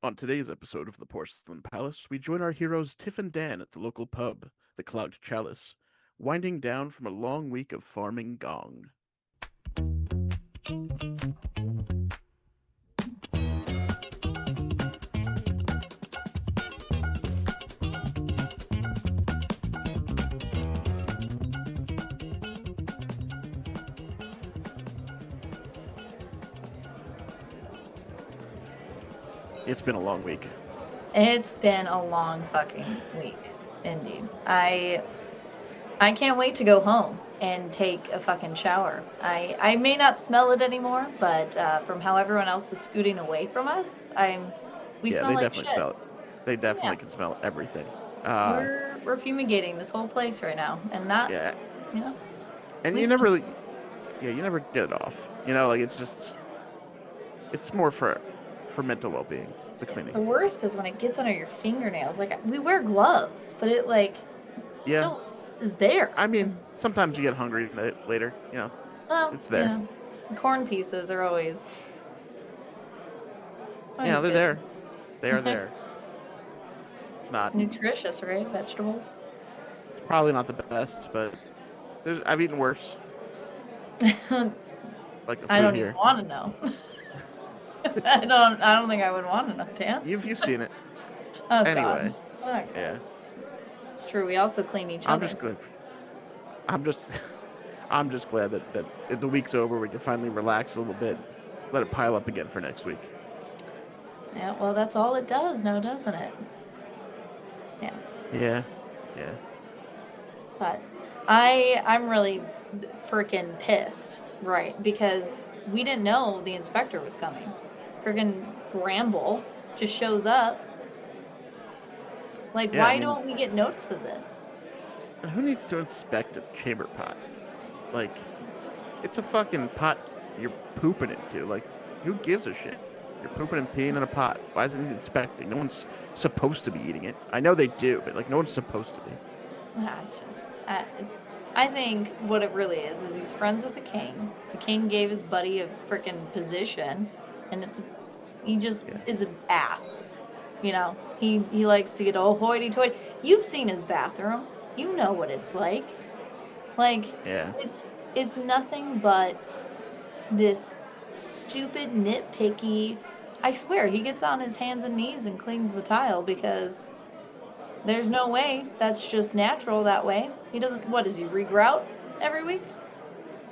On today's episode of the Porcelain Palace, we join our heroes Tiff and Dan at the local pub, the Clogged Chalice, winding down from a long week of farming gong. It's been a long week. It's been a long fucking week, indeed. I can't wait to go home and take a fucking shower. I may not smell it anymore, but from how everyone else is scooting away from us, we Yeah, smell they like definitely shit. smell it. They Yeah, definitely can smell everything. we're fumigating this whole place right now, and not, Yeah, you know, at and you least never really, yeah, you never get it off. Like it's more for mental well-being, the cleaning. the worst is when it gets under your fingernails. Like we wear gloves, but it like Yeah, still is there. I mean, It's sometimes you get hungry later. well, It's there. corn pieces are always Yeah, always they're good. there. They are there. It's It's not. nutritious, right? Vegetables. It's probably not the best, but I've eaten worse, I like the food don't even here. want to know. I don't think I would want to know, Dan. You've seen it Oh God. anyway. Oh God. Yeah, It's true. We also clean each I'm just other's. glad. I'm just I'm just glad that if the week's over, we can finally relax a little bit, let it pile up again for next week. Yeah. Well, that's all it does now, doesn't it? Yeah. Yeah, yeah, But I'm really freaking pissed, right? Because we didn't know the inspector was coming. Freaking Bramble just shows up. Like, yeah. I why mean, don't we get notice of this? who needs to inspect a chamber pot? Like, it's a fucking pot you're pooping into. Like, who gives a shit? You're pooping and peeing in a pot. Why is it need inspecting? No one's supposed to be eating it. I know they do, but like, no one's supposed to be. I think what it really is he's friends with the king. The king gave his buddy a freaking position, and he just Yeah, is an ass. He likes to get all hoity-toity. You've seen his bathroom. You know what it's like. Like yeah. it's nothing but this stupid nitpicky. I swear he gets on his hands and knees and cleans the tile because there's no way that's just natural that way. He doesn't. What does he regrout every week?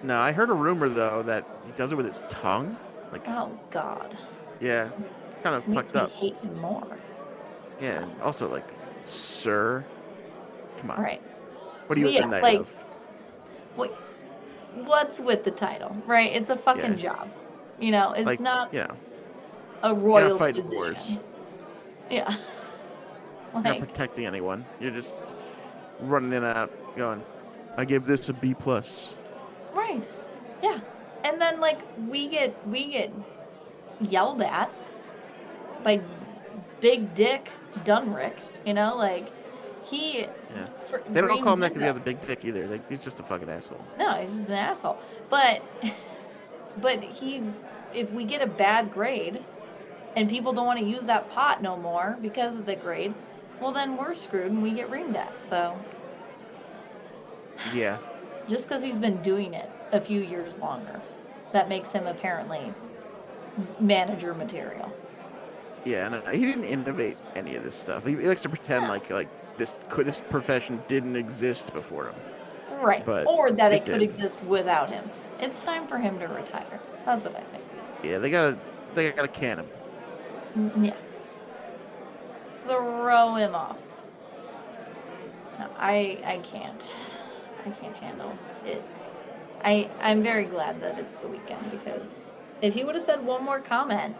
No, I heard a rumor though that he does it with his tongue. Like, Oh God, yeah, kind of makes fucked me up. hate him more. Yeah, and also like, sir, come on. Right? What are you a Yeah. knight Like, of? wait, what's with the title? Right? It's a Yeah, fucking job. It's like, not you know, a you're not royal fighting wars. position. Yeah. You're not Like, protecting anyone. You're just running in and out, going, "I give this a B plus." right. Yeah. And then like we get yelled at by Big Dick Dunrick. Like he Yeah, they don't call reams him that because he into. has a big dick either. Like, he's just a fucking asshole. No, he's just an asshole. But he, if we get a bad grade and people don't want to use that pot no more because of the grade, well then we're screwed and we get reamed at. So Yeah, just because he's been doing it a few years longer, that makes him apparently manager material. yeah. No, he didn't innovate any of this stuff. He likes to pretend No. like this profession didn't exist before him, Right. but Or that it it could did. exist without him. It's time for him to retire. That's what I think. Yeah, they gotta can him. Yeah. Throw him off. No, I can't. I can't handle it. I'm very glad that it's the weekend because if he would have said one more comment,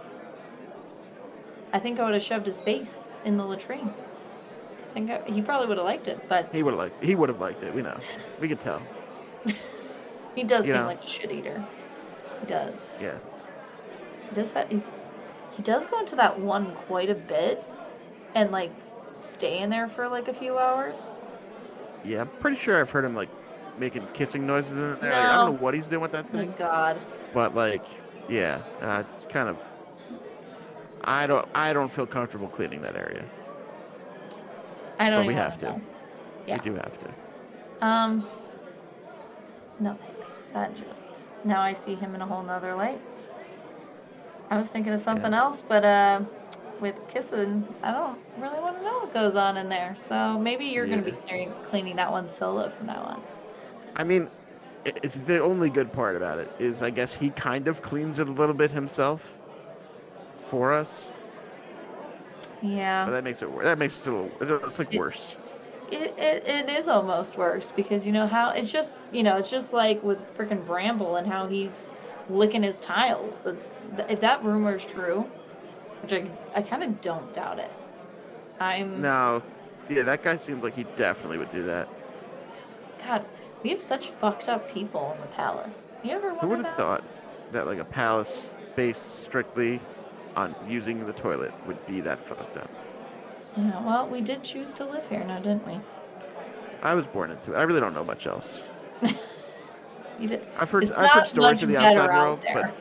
I think I would have shoved his face in the latrine. He probably would have liked it, but He would have liked it. We know. We could tell. he does You seem know. like a shit eater. He does. Yeah. He does go into that one quite a bit and like stay in there for like a few hours. Yeah, I'm pretty sure I've heard him like making kissing noises in there. Like, I don't know No. what he's doing with that Oh thing, God. but like, yeah, it's kind of. I don't feel comfortable cleaning that area, I don't but we even have want to to. know. We Yeah. do have to. Um, no thanks. Now I see him in a whole nother light. I was thinking of Yeah. something else, but with kissing, I don't really want to know what goes on in there. So maybe you're going to Yeah. be cleaning that one solo from now on. I mean, it's the only good part about it is I guess he kind of cleans it a little bit himself for us, but Yeah. that makes it a little, it's like It, worse. it is almost worse because you know how it's just like with freaking Bramble and how he's licking his tiles. If that rumor is true, which I kind of don't doubt it. I'm No, yeah, that guy seems like he definitely would do that. God, we have such fucked up people in the palace. You ever Who would wonder have that? thought that like a palace based strictly on using the toilet would be that fucked up? Yeah, well, we did choose to live here now, didn't we? I was born into it. I really don't know much else. You did. It's I've heard not stories much of the outside better out world, but there.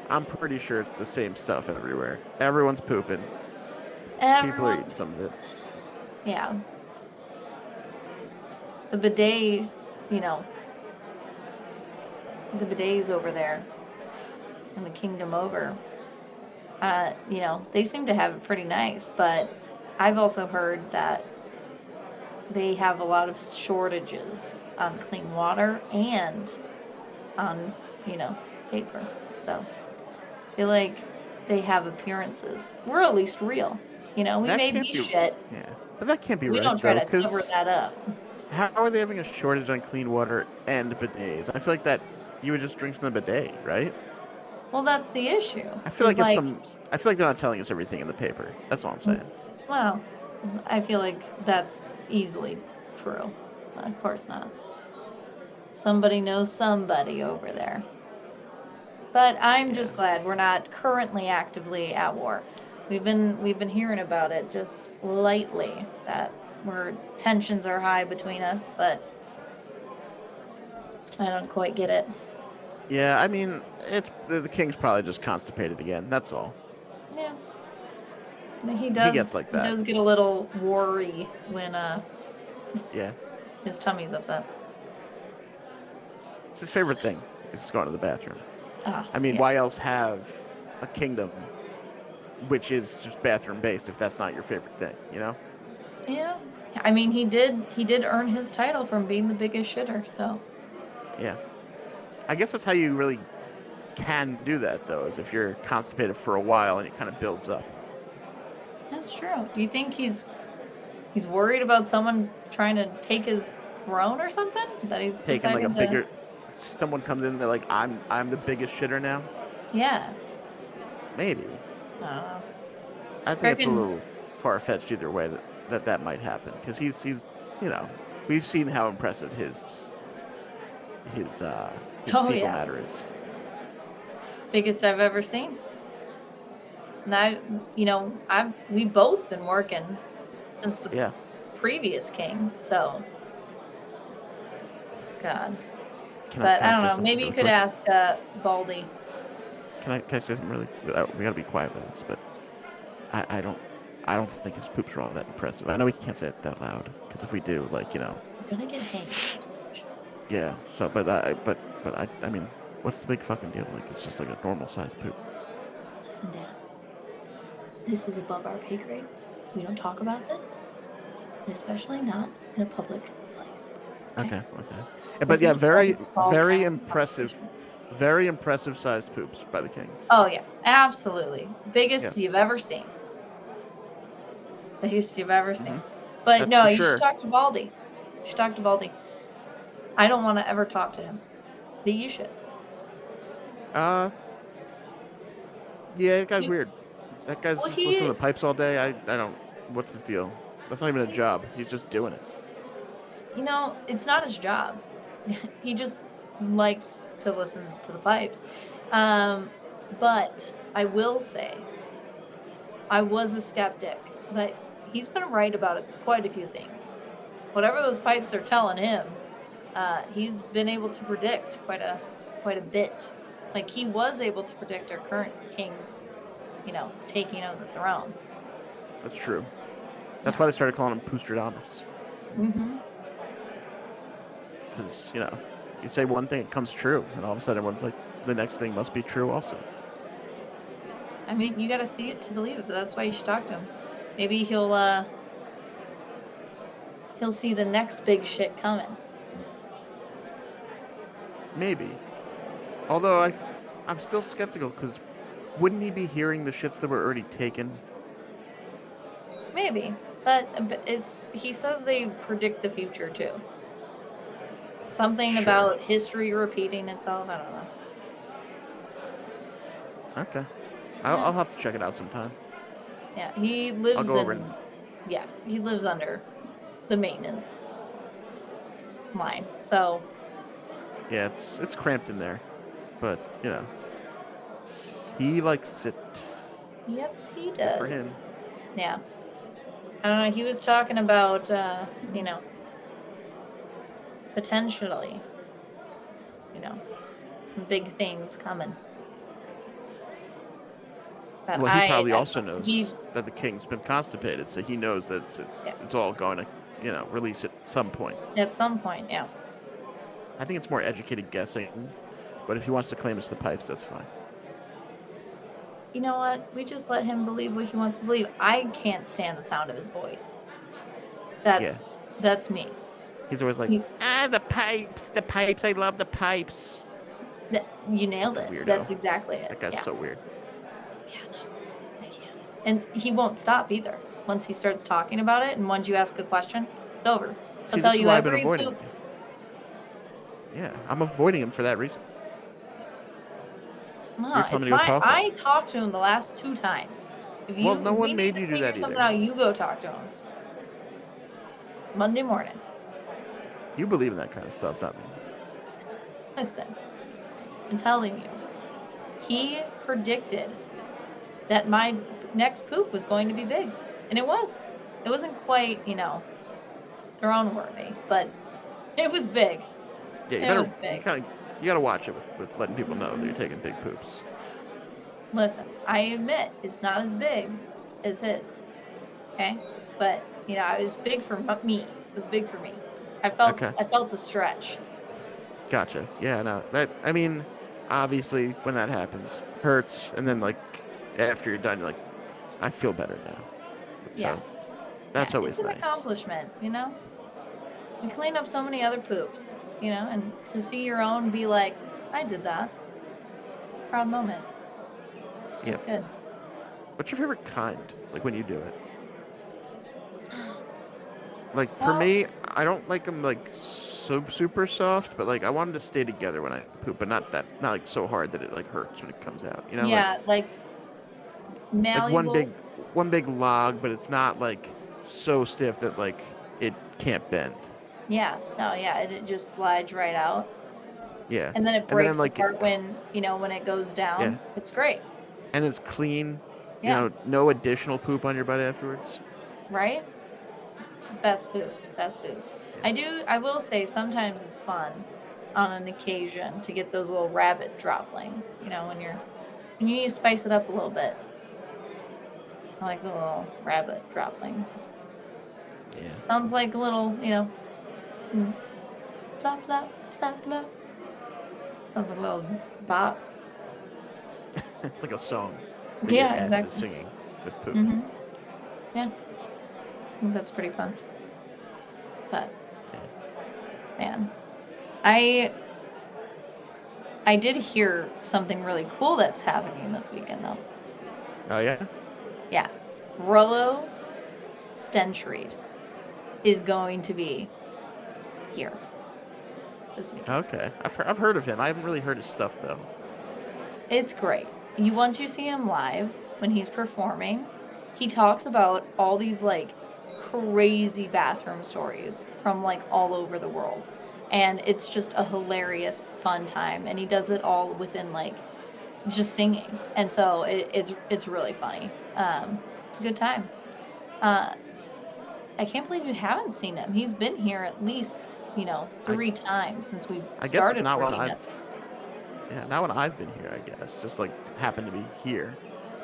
I'm pretty sure it's the same stuff everywhere. Everyone's pooping. People are Everyone, eating some of it. yeah. The bidet, you know, the bidets over there in the kingdom over, they seem to have it pretty nice, but I've also heard that they have a lot of shortages on clean water and on, you know, paper. So I feel like they have appearances. We're at least real. We That may can't be be, shit. yeah, but that can't be We right don't try though, to cover because that up. how are they having a shortage on clean water and bidets? I feel like that you would just drink from the bidet, right? Well, that's the issue. I feel Is like like, I feel like they're not telling us everything in the paper. That's all I'm saying. well, I feel like that's easily true. Of course not. Somebody knows somebody over there. But I'm Yeah. just glad we're not currently actively at war. We've been hearing about it just lightly that where tensions are high between us, but I don't quite get it. Yeah, I mean, it's the king's probably just constipated again. That's all. Yeah. He He does gets like he that. does get a little worry when Yeah. his tummy's upset. It's his favorite thing. Is just going to the bathroom. Ah, I mean, yeah. why else have a kingdom which is just bathroom based if that's not your favorite thing, you know? Yeah. I mean, he did earn his title from being the biggest shitter, so. Yeah. I guess that's how you really can do that though, is if you're constipated for a while and it kind of builds up. That's true. Do you think he's worried about someone trying to take his throne or something? That he's Taking like a deciding to. bigger someone comes in and they're like, I'm the biggest shitter now. Yeah. Maybe. I don't know. I think it's a Reckon. little far fetched either way that might happen because you know, we've seen how impressive his uh his Oh fecal yeah, matter is. biggest I've ever seen. Now, we've both been working since the Yeah. previous king, so God. Can But I I don't say know. something Maybe you really could quick? ask Baldy. Can I say something really? We gotta be quiet with this, but I don't think his poops are all that impressive. I know we can't say it that loud because if we do, like You're gonna get hanged. yeah. So, but I mean, what's the big fucking deal? Like it's just like a normal sized poop. Listen, Dan. This is above our pay grade. We don't talk about this, and especially not in a public place. Okay? Okay. Yeah, but This is yeah, a private, small very castle impressive, conversation. very impressive sized poops by the king. Oh yeah, absolutely. Biggest you've Yes. ever seen. Biggest you've ever Hmm. seen. But That's no, for you should sure. talk to Baldy. You should talk to Baldy. I don't want to ever talk to him. But you should. Uh, yeah, that guy's You, weird. That guy's well, just listening to the pipes all day. I don't. What's his deal? That's not even a job. He's just doing it. it's not his job. He just likes to listen to the pipes. But I will say, I was a skeptic, but he's been right about quite a few things. Whatever those pipes are telling him, he's been able to predict quite a bit. Like he was able to predict our current king's taking over the throne. That's true. That's why they started calling him Pustradamus. Mm-hmm. Because, you say one thing, it comes true. And all of a sudden, everyone's like, the next thing must be true also. I mean, you got to see it to believe it, but that's why you should talk to him. Maybe he'll see the next big shit coming. Maybe. Although I'm still skeptical, because wouldn't he be hearing the shits that were already taken? Maybe. But he says they predict the future too. Something about history repeating itself. I don't know. Okay. I'll have to check it out sometime. Yeah, he lives I'll go over and... Yeah, he lives under the maintenance line. So yeah, it's cramped in there. But, he likes it. Yes, he does. Good for him. Yeah. I don't know, he was talking about potentially, some big things coming. But well, he probably also knows that the king's been constipated, so he knows that it's all going to, release at some point. At some point, yeah. I think it's more educated guessing, but if he wants to claim it's the pipes, that's fine. You know what? We just let him believe what he wants to believe. I can't stand the sound of his voice. That's me. He's always like, the pipes, I love the pipes. You nailed it. Weirdo. That's exactly it. That guy's so weird. Yeah, no, I can't. And he won't stop either. Once he starts talking about it, and once you ask a question, it's over. He'll tell you every poop. Yeah, I'm avoiding him for that reason. No, it's fine. I talked to him the last 2 times. Well, no one made you do that either. Out, you go talk to him. Monday morning. You believe in that kind of stuff, not me. Listen, I'm telling you, he predicted that my next poop was going to be big, and it was. It wasn't quite, throne worthy, but it was big. Yeah, you gotta watch it with letting people know that you're taking big poops. Listen, I admit it's not as big as his, okay? But it was big for me. It was big for me. I felt the stretch. Gotcha. Yeah, no, obviously when that happens, hurts, and then after you're done, you're like, I feel better now. Yeah. So, that's always nice. It's an accomplishment, You clean up so many other poops, and to see your own be like, I did that. It's a proud moment. It's good. What's your favorite kind, when you do it? For me, I don't like them, so super soft, but, I want them to stay together when I poop, but not so hard that it, hurts when it comes out, Yeah, malleable. One big log, but it's not, so stiff that, it can't bend. Yeah, no, yeah, it just slides right out. Yeah. And then it breaks apart when it goes down. Yeah. It's great. And it's clean. Yeah. No additional poop on your butt afterwards. Right? It's best food. Yeah. I will say sometimes it's fun on an occasion to get those little rabbit droplings, when you need to spice it up a little bit. I like the little rabbit droplings. Yeah. Sounds like a little, plop, plop, plop, plop. Sounds like a little bop. It's like a song. Yeah, exactly. Is singing with poop. Mm-hmm. Yeah. I think that's pretty fun. But, man, I did hear something really cool that's happening this weekend, though. Oh, yeah? Yeah. Rollo Stenchreed is going to be here this weekend. Okay. I've heard of him. I haven't really heard his stuff, though. It's great. Once you see him live, when he's performing, he talks about all these, crazy bathroom stories from, all over the world. And it's just a hilarious, fun time. And he does it all within, just singing. And so it's really funny. It's a good time. I can't believe you haven't seen him. He's been here at least, 3 times since we started. I guess it's not when I've been here, I guess. Just happened to be here.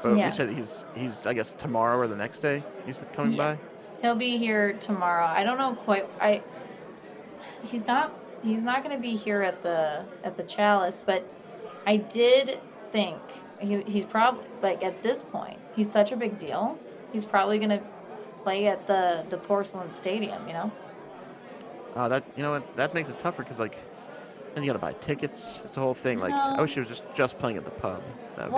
But you Yeah. said he's I guess tomorrow or the next day he's coming Yeah. by. He'll be here tomorrow. I don't know quite. He's not going to be here at the Chalice, but I did think he's probably, like, at this point, he's such a big deal. He's probably going to play at the Porcelain Stadium, you know? That you know what that makes it tougher because like then you gotta buy tickets. It's a whole thing. Like I wish No. he was just playing at the pub. That would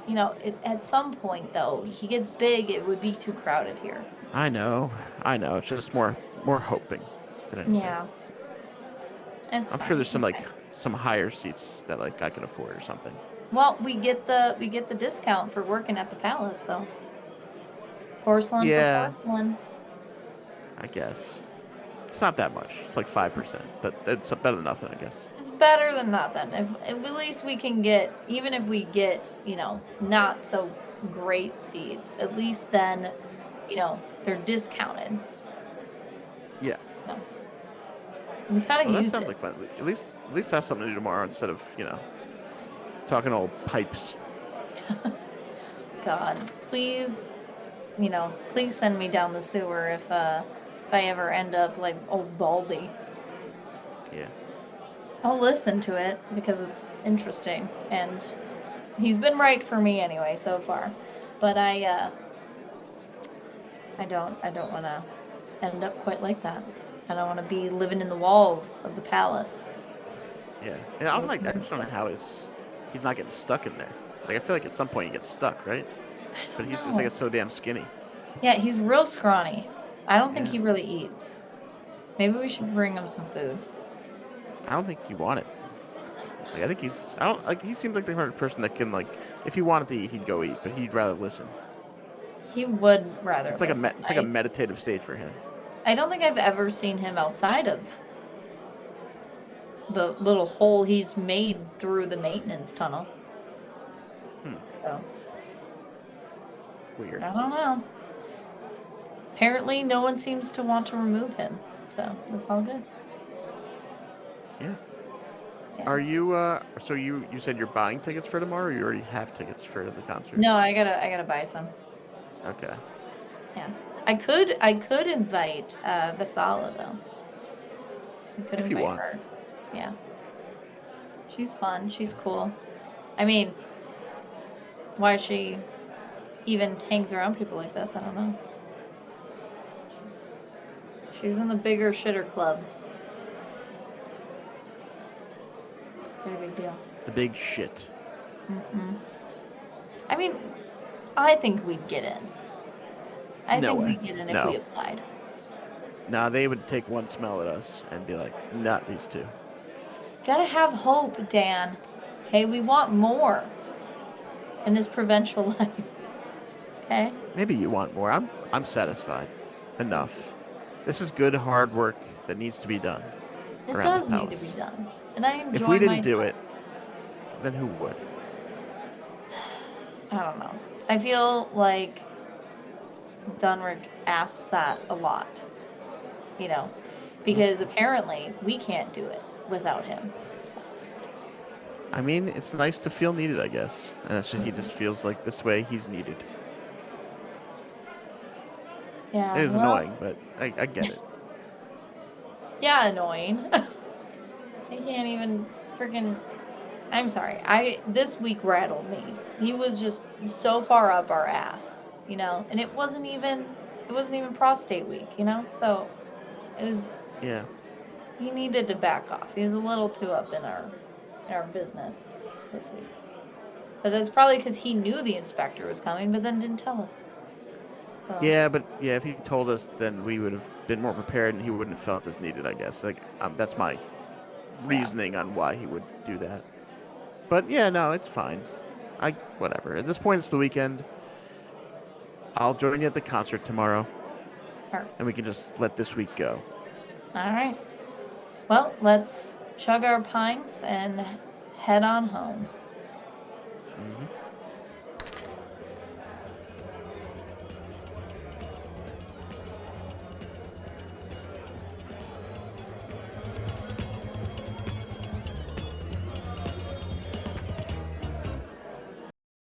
be. Well, at some point though, he gets big, it would be too crowded here. I know. It's just more hoping than anything. Yeah. It's I'm sure fine. there's some It's like fine. some higher seats that like I could afford or something. Well, we get the discount for working at the Palace, so porcelain for Yeah, porcelain. I guess it's not that much. It's like 5%, but it's better than nothing, I guess. It's better than nothing. If at least we can get, even if we get, not so great seats, at least then, they're discounted. Yeah. No. We gotta Well, that use sounds it. like fun. At least that's something to do tomorrow instead of talking old pipes. God, please, please send me down the sewer if I ever end up like old Baldy. Yeah. I'll listen to it because it's interesting, and he's been right for me anyway so far. But I don't want to end up quite like that. I don't want to be living in the walls of the palace. Yeah. And I just don't know how he's not getting stuck in there. Like I feel like at some point he gets stuck, right? I But don't he's just like know. so damn skinny. Yeah, he's real scrawny. I don't think Yeah. he really eats. Maybe we should bring him some food. I don't think you want it. Like I think I don't like he seems like the kind of person that can like if he wanted to eat he'd go eat, but he'd rather listen. He would rather It's like listen. it's like a meditative state for him. I don't think I've ever seen him outside of the little hole he's made through the maintenance tunnel. So, Weird. I don't know. Apparently, no one seems to want to remove him. So, that's all good. Yeah. Yeah. Are you so you said you're buying tickets for tomorrow or you already have tickets for the concert? No, I gotta buy some. Okay. Yeah. I could invite Vasala though. I could If you invite want. her. Yeah. She's fun. She's cool. I mean, why she even hangs around people like this, I don't know. She's in the bigger shitter club. Pretty big deal. The big shit. I mean, I think we'd get in. I No think way. we'd get in if No. we applied. Nah, they would take one smell at us and be like, not these two. Gotta have hope, Dan. Okay, we want more in this provincial life. Okay? Maybe you want more. I'm satisfied. Enough. This is good hard work that needs to be done It around the does need to be palace. done. And I enjoy If we didn't my do time. it, then who would? I don't know. I feel like Dunrick asks that a lot. Because apparently we can't do it without him. So. I mean, it's nice to feel needed, I guess. And he just feels like this way he's needed. Yeah, It is well, annoying, but I get it. yeah, annoying. I can't even freaking. I'm sorry. This week rattled me. He was just so far up our ass, and it wasn't even prostate week, So it was. Yeah. He needed to back off. He was a little too up in our business this week. But that's probably because he knew the inspector was coming, but then didn't tell us. So. Yeah, but if he told us, then we would have been more prepared, and he wouldn't have felt as needed. I guess. Like that's my reasoning on why he would do that. But yeah, no, it's fine. Whatever. At this point, it's the weekend. I'll join you at the concert tomorrow, and we can just let this week go. All right. Well, let's chug our pints and head on home. Mm-hmm.